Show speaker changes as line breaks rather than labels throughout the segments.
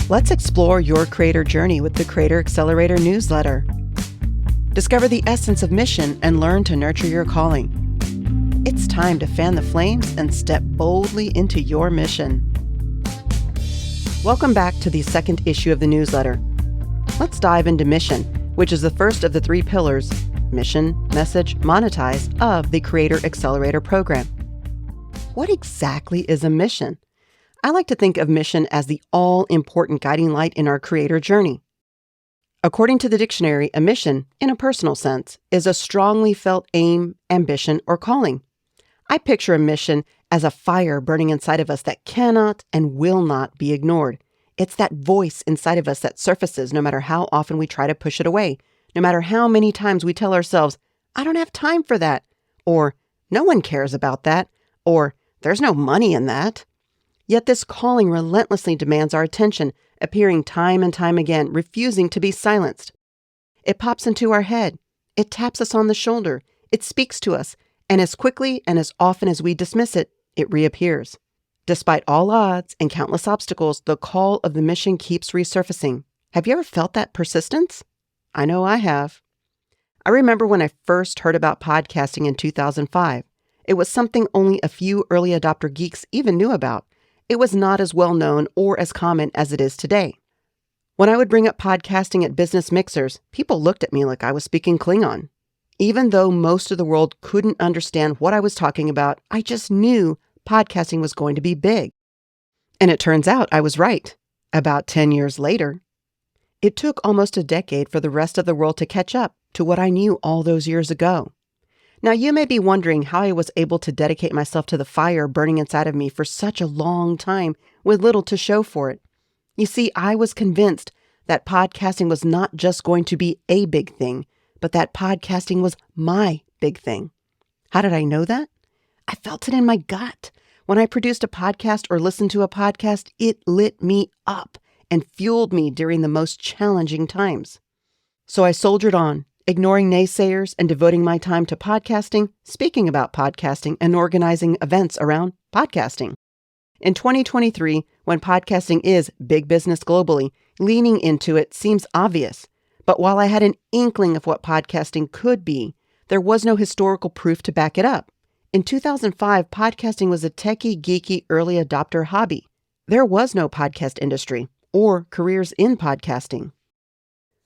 Let's explore your creator journey with the Creator Accelerator newsletter. Discover the essence of mission and learn to nurture your calling. It's time to fan the flames and step boldly into your mission. Welcome back to the second issue of the newsletter. Let's dive into mission, which is the first of the three pillars, mission, message, monetize, of the Creator Accelerator program. What exactly is a mission? I like to think of mission as the all-important guiding light in our creator journey. According to the dictionary, a mission, in a personal sense, is a strongly felt aim, ambition, or calling. I picture a mission as a fire burning inside of us that cannot and will not be ignored. It's that voice inside of us that surfaces no matter how often we try to push it away, no matter how many times we tell ourselves, I don't have time for that, or no one cares about that, or there's no money in that. Yet this calling relentlessly demands our attention, appearing time and time again, refusing to be silenced. It pops into our head. It taps us on the shoulder. It speaks to us. And as quickly and as often as we dismiss it, it reappears. Despite all odds and countless obstacles, the call of the mission keeps resurfacing. Have you ever felt that persistence? I know I have. I remember when I first heard about podcasting in 2005. It was something only a few early adopter geeks even knew about. It was not as well known or as common as it is today. When I would bring up podcasting at business mixers, people looked at me like I was speaking Klingon. Even though most of the world couldn't understand what I was talking about, I just knew podcasting was going to be big. And it turns out I was right. About 10 years later, it took almost a decade for the rest of the world to catch up to what I knew all those years ago. Now, you may be wondering how I was able to dedicate myself to the fire burning inside of me for such a long time with little to show for it. You see, I was convinced that podcasting was not just going to be a big thing, but that podcasting was my big thing. How did I know that? I felt it in my gut. When I produced a podcast or listened to a podcast, it lit me up and fueled me during the most challenging times. So I soldiered on, ignoring naysayers and devoting my time to podcasting, speaking about podcasting, and organizing events around podcasting. In 2023, when podcasting is big business globally, leaning into it seems obvious. But while I had an inkling of what podcasting could be, there was no historical proof to back it up. In 2005, podcasting was a techie, geeky, early adopter hobby. There was no podcast industry or careers in podcasting.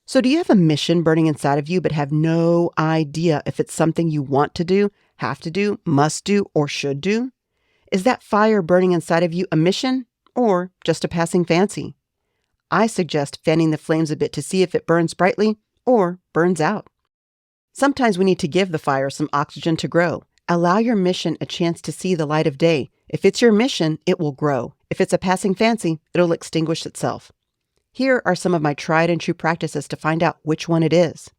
So do you have a mission burning inside of you but have no idea if it's something you want to do, have to do, must do, or should do? Is that fire burning inside of you a mission or just a passing fancy? I suggest fanning the flames a bit to see if it burns brightly or burns out. Sometimes we need to give the fire some oxygen to grow. Allow your mission a chance to see the light of day. If it's your mission, it will grow. If it's a passing fancy, it'll extinguish itself. Here are some of my tried and true practices to find out which one it is.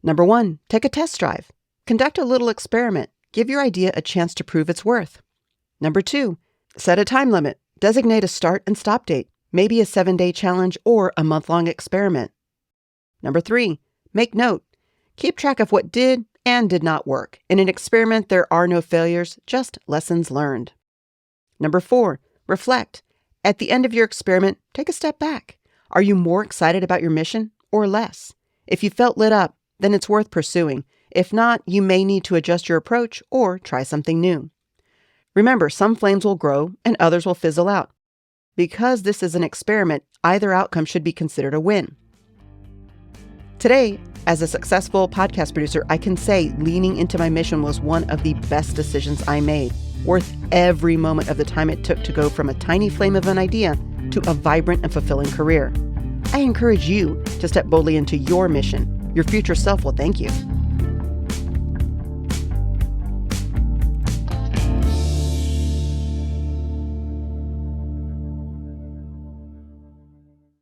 Number 1, take a test drive. Conduct a little experiment. Give your idea a chance to prove its worth. Number 2, set a time limit. Designate a start and stop date, maybe a 7-day challenge or a month-long experiment. Number 3, make note. Keep track of what did and did not work. In an experiment, there are no failures, just lessons learned. Number 4, reflect. At the end of your experiment, take a step back. Are you more excited about your mission or less? If you felt lit up, then it's worth pursuing. If not, you may need to adjust your approach or try something new. Remember, some flames will grow and others will fizzle out. Because this is an experiment, either outcome should be considered a win. Today, as a successful podcast producer, I can say leaning into my mission was one of the best decisions I made, worth every moment of the time it took to go from a tiny flame of an idea to a vibrant and fulfilling career. I encourage you to step boldly into your mission. Your future self will thank you.